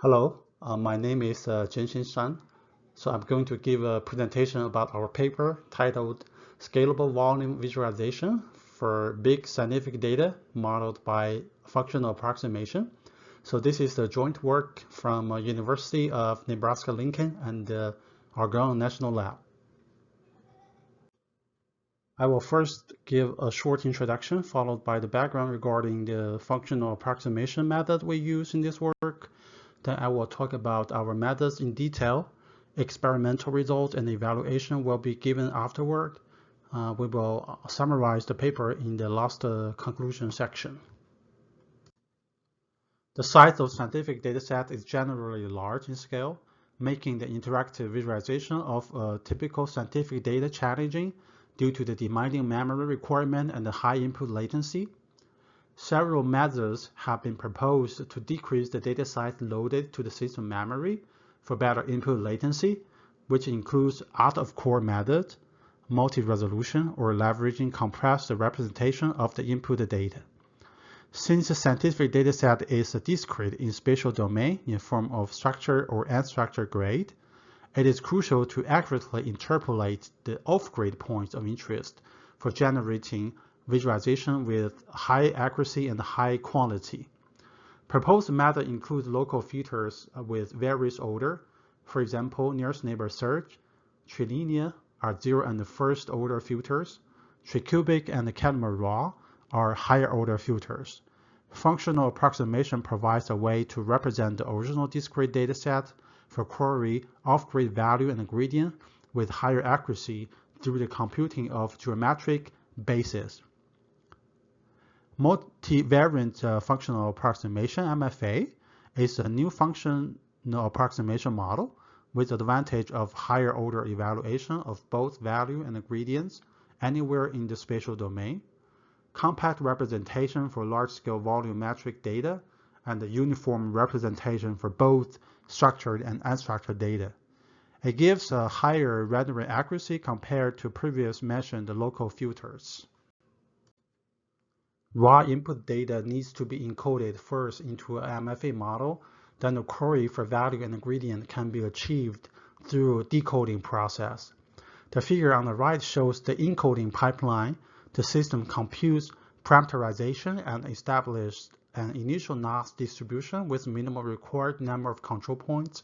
Hello, my name is Jianxin Shan. So I'm going to give a presentation about our paper titled Scalable Volume Visualization for Big Scientific Data Modeled by Functional Approximation. So this is the joint work from University of Nebraska-Lincoln and Argonne National Lab. I will first give a short introduction followed by the background regarding the functional approximation method we use in this work. Then I will talk about our methods in detail. Experimental results and evaluation will be given afterward. We will summarize the paper in the last conclusion section. The size of scientific dataset is generally large in scale, making the interactive visualization of typical scientific data challenging due to the demanding memory requirement and the high input latency. Several methods have been proposed to decrease the data size loaded to the system memory for better input latency, which includes out-of-core methods, multi-resolution, or leveraging compressed representation of the input data. Since the scientific dataset is discrete in spatial domain in form of structured or unstructured grade, it is crucial to accurately interpolate the off-grid points of interest for generating visualization with high accuracy and high quality. Proposed method includes local filters with various order. For example, nearest neighbor search, trilinear are 0 and first order filters. Tricubic and Cadmer raw are higher order filters. Functional approximation provides a way to represent the original discrete dataset for query off-grid value and gradient with higher accuracy through the computing of geometric bases. Multivariant functional approximation, MFA, is a new functional approximation model with advantage of higher order evaluation of both value and gradients anywhere in the spatial domain, compact representation for large-scale volumetric data, and the uniform representation for both structured and unstructured data. It gives a higher rendering accuracy compared to previous mentioned local filters. Raw input data needs to be encoded first into an MFA model, then the query for value and gradient can be achieved through a decoding process. The figure on the right shows the encoding pipeline. The system computes parameterization and establishes an initial NOS distribution with minimal required number of control points.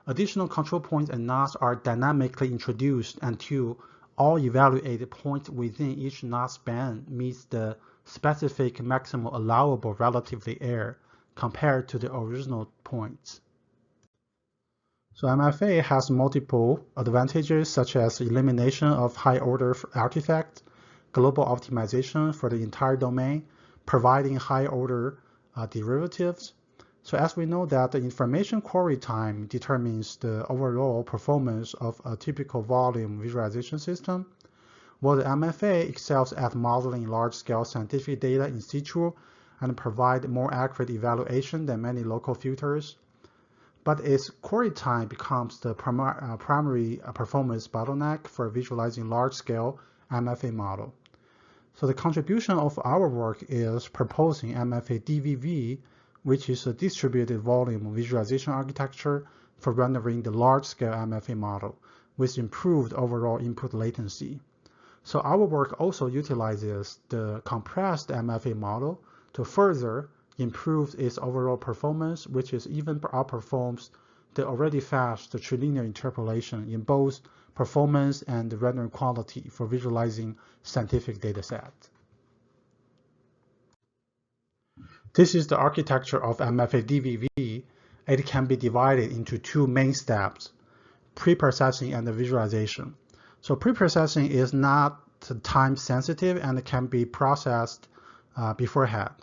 Additional control points and NOS are dynamically introduced until all evaluated points within each NOS band meets the specific maximum allowable relativity error compared to the original points. So MFA has multiple advantages such as elimination of high-order artifacts, global optimization for the entire domain, providing high-order derivatives. So as we know that the information query time determines the overall performance of a typical volume visualization system, while the MFA excels at modeling large-scale scientific data in situ and provide more accurate evaluation than many local filters. But its query time becomes the primary performance bottleneck for visualizing large-scale MFA model. So the contribution of our work is proposing MFA-DVV, which is a distributed volume visualization architecture for rendering the large-scale MFA model with improved overall input latency. So our work also utilizes the compressed MFA model to further improve its overall performance, which is even outperforms the already fast trilinear interpolation in both performance and rendering quality for visualizing scientific dataset. This is the architecture of MFA-DVV. It can be divided into two main steps, pre-processing and the visualization. So pre-processing is not time sensitive and can be processed beforehand.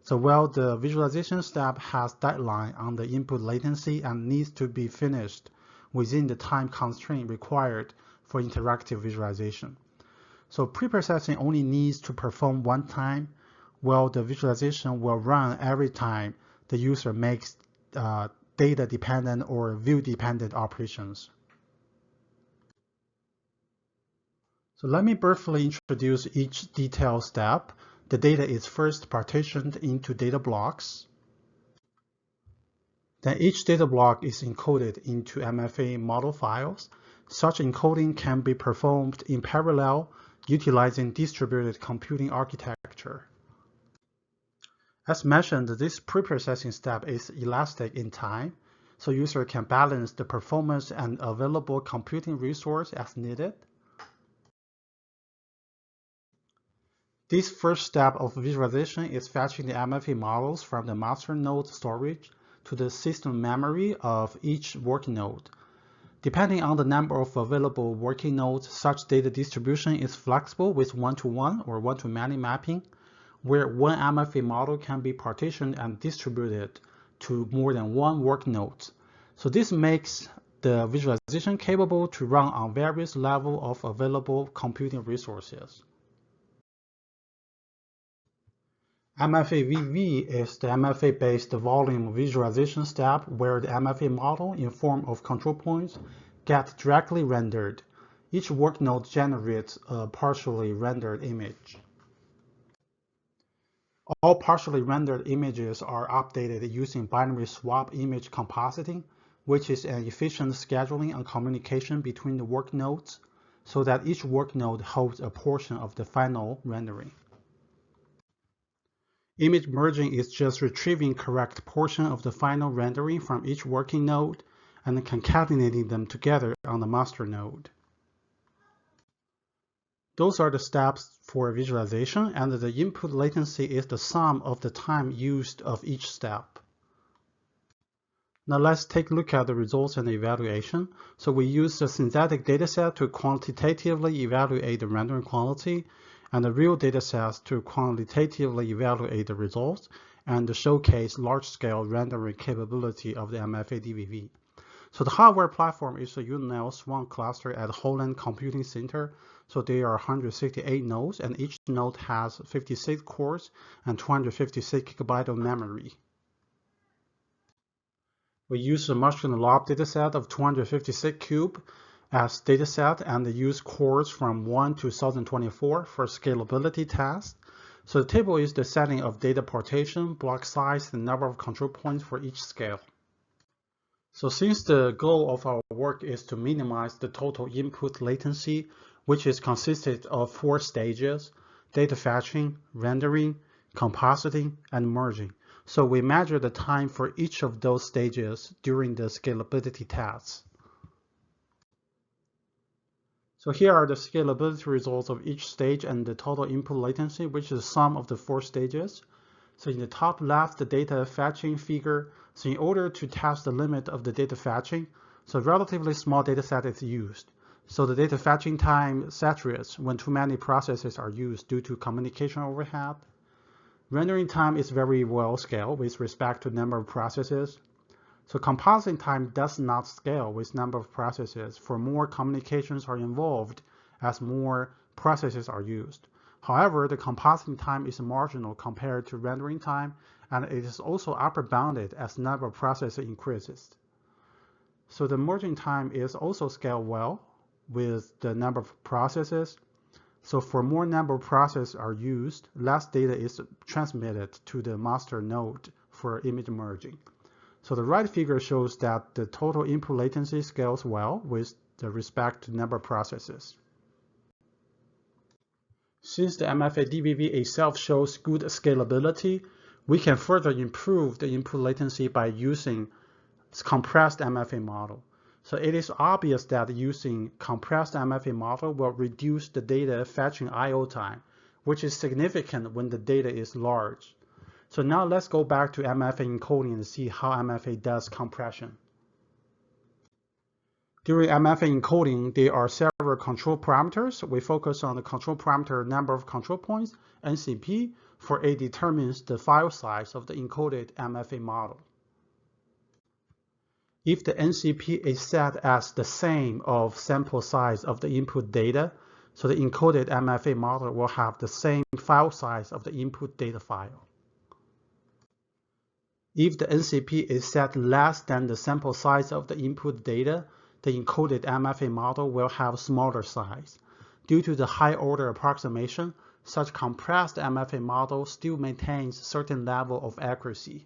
So while the visualization step has deadline on the input latency and needs to be finished within the time constraint required for interactive visualization. So pre-processing only needs to perform one time, while the visualization will run every time the user makes data-dependent or view-dependent operations. So let me briefly introduce each detailed step. The data is first partitioned into data blocks. Then each data block is encoded into MFA model files. Such encoding can be performed in parallel utilizing distributed computing architecture. As mentioned, this preprocessing step is elastic in time, so user can balance the performance and available computing resource as needed. This first step of visualization is fetching the MFA models from the master node storage to the system memory of each working node. Depending on the number of available working nodes, such data distribution is flexible with one-to-one or one-to-many mapping, where one MFA model can be partitioned and distributed to more than one work node. So this makes the visualization capable to run on various levels of available computing resources. MFA-DVV is the MFA-based volume visualization step where the MFA model in form of control points get directly rendered. Each work node generates a partially rendered image. All partially rendered images are updated using binary swap image compositing, which is an efficient scheduling and communication between the work nodes so that each work node holds a portion of the final rendering. Image merging is just retrieving correct portion of the final rendering from each working node and concatenating them together on the master node. Those are the steps for visualization, and the input latency is the sum of the time used of each step. Now let's take a look at the results and the evaluation. So we use the synthetic dataset to quantitatively evaluate the rendering quality, and the real datasets to quantitatively evaluate the results and to showcase large-scale rendering capability of the MFA-DVV. So the hardware platform is a UNL Swan cluster at Holland Computing Center. So there are 168 nodes, and each node has 56 cores and 256 GB of memory. We use a machine lab dataset of 256 cube as dataset and use cores from 1 to 2024 for scalability tests. So the table is the setting of data partition, block size, and number of control points for each scale. So since the goal of our work is to minimize the total input latency, which is consisted of 4 stages: data fetching, rendering, compositing, and merging. So we measure the time for each of those stages during the scalability tests. So here are the scalability results of each stage and the total input latency, which is the sum of the 4 stages. So in the top left, the data fetching figure. So in order to test the limit of the data fetching, so relatively small data set is used. So the data fetching time saturates when too many processes are used due to communication overhead. Rendering time is very well scaled with respect to number of processes. So compositing time does not scale with number of processes, for more communications are involved as more processes are used. However, the compositing time is marginal compared to rendering time, and it is also upper bounded as number of processes increases. So the merging time is also scaled well with the number of processes. So for more number of processes are used, less data is transmitted to the master node for image merging. So the right figure shows that the total input latency scales well with respect to number of processes. Since the MFA-DVV itself shows good scalability, we can further improve the input latency by using compressed MFA model. So it is obvious that using compressed MFA model will reduce the data fetching I/O time, which is significant when the data is large. So now let's go back to MFA encoding and see how MFA does compression. During MFA encoding, there are several control parameters. We focus on the control parameter number of control points, NCP, for it determines the file size of the encoded MFA model. If the NCP is set as the same of sample size of the input data, so the encoded MFA model will have the same file size of the input data file. If the NCP is set less than the sample size of the input data, the encoded MFA model will have smaller size. Due to the high order approximation, such compressed MFA model still maintains certain level of accuracy.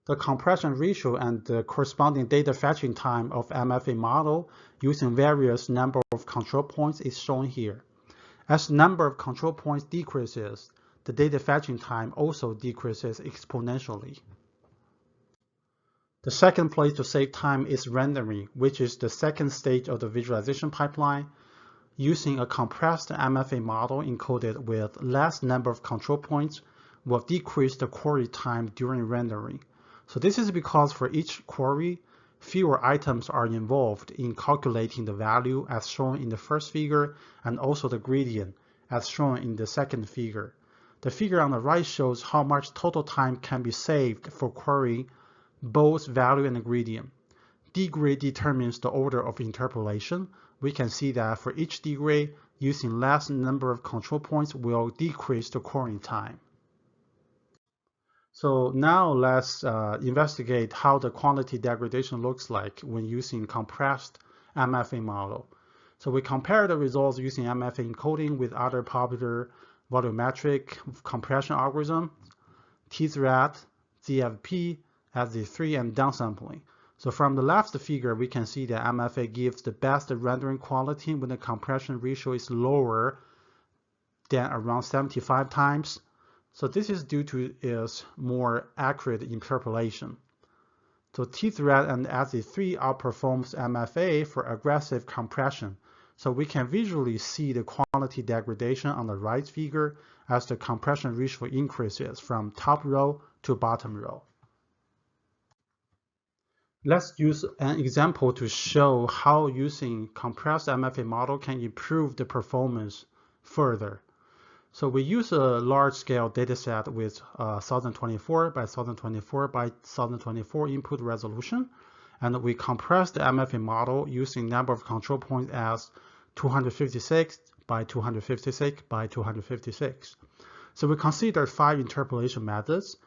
the compression ratio and the corresponding data fetching time of MFA model using various number of control points is shown here. As the number of control points decreases, the data fetching time also decreases exponentially. The second place to save time is rendering, which is the second stage of the visualization pipeline. Using a compressed MFA model encoded with less number of control points will decrease the query time during rendering. So this is because for each query, fewer items are involved in calculating the value as shown in the first figure and also the gradient as shown in the second figure. The figure on the right shows how much total time can be saved for querying both value and the gradient. Degree determines the order of interpolation. We can see that for each degree, using less number of control points will decrease the querying time. So now let's investigate how the quantity degradation looks like when using compressed MFA model. So we compare the results using MFA encoding with other popular volumetric compression algorithms, T-thread, ZFP, SD3, and downsampling. So from the left figure, we can see that MFA gives the best rendering quality when the compression ratio is lower than around 75 times. So this is due to its more accurate interpolation. So T-thread and SD3 outperforms MFA for aggressive compression. So we can visually see the quality degradation on the right figure as the compression ratio increases from top row to bottom row. Let's use an example to show how using compressed MFA model can improve the performance further. So we use a large-scale dataset with 1024 by 1024 by 1024 input resolution, and we compress the MFA model using number of control points as 256 by 256 by 256. So we consider 5 interpolation methods: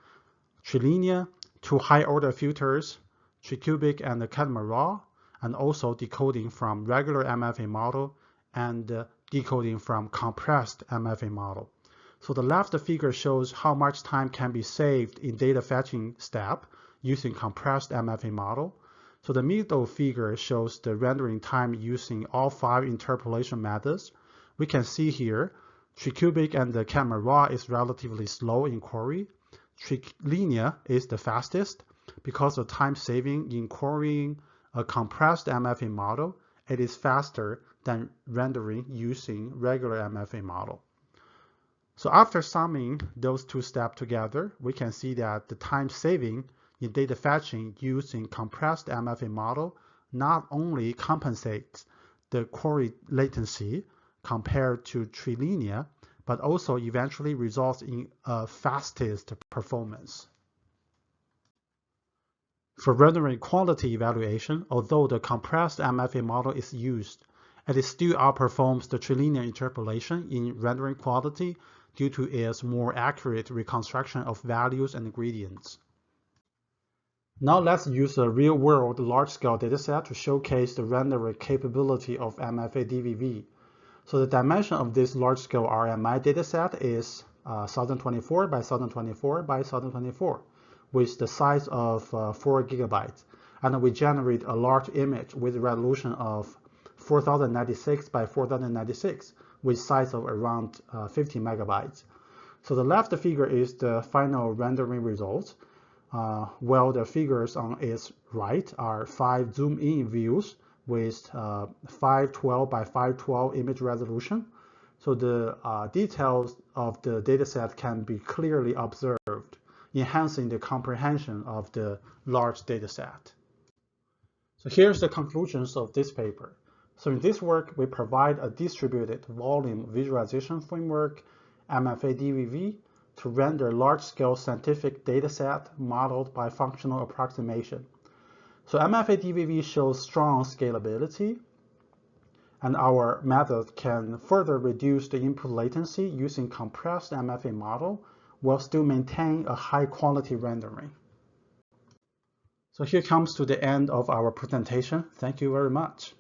trilinear, 2 high-order filters, tricubic and catamaran, and also decoding from regular MFA model and decoding from compressed MFA model. So the left figure shows how much time can be saved in data fetching step using compressed MFA model. So the middle figure shows the rendering time using all 5 interpolation methods. We can see here, tricubic and the catamaran is relatively slow in query. Trilinear is the fastest. Because of time saving in querying a compressed MFA model, it is faster than rendering using regular MFA model. So after summing those 2 steps together, we can see that the time saving in data fetching using compressed MFA model not only compensates the query latency compared to trilinear, but also eventually results in a fastest performance. For rendering quality evaluation, although the compressed MFA model is used, it still outperforms the trilinear interpolation in rendering quality due to its more accurate reconstruction of values and gradients. Now let's use a real-world large-scale dataset to showcase the rendering capability of MFA-DVV. So the dimension of this large-scale RMI dataset is 1024 by 1024 by 1024. With the size of 4 gigabytes, and we generate a large image with resolution of 4096 by 4096 with size of around 50 megabytes. So the left figure is the final rendering results, while the figures on its right are 5 zoom-in views with 512 by 512 image resolution. So the details of the dataset can be clearly observed, enhancing the comprehension of the large dataset. So here's the conclusions of this paper. So in this work, we provide a distributed volume visualization framework, MFA-DVV, to render large-scale scientific dataset modeled by functional approximation. So MFA-DVV shows strong scalability, and our method can further reduce the input latency using compressed MFA model will still maintain a high quality rendering. So here comes to the end of our presentation. Thank you very much.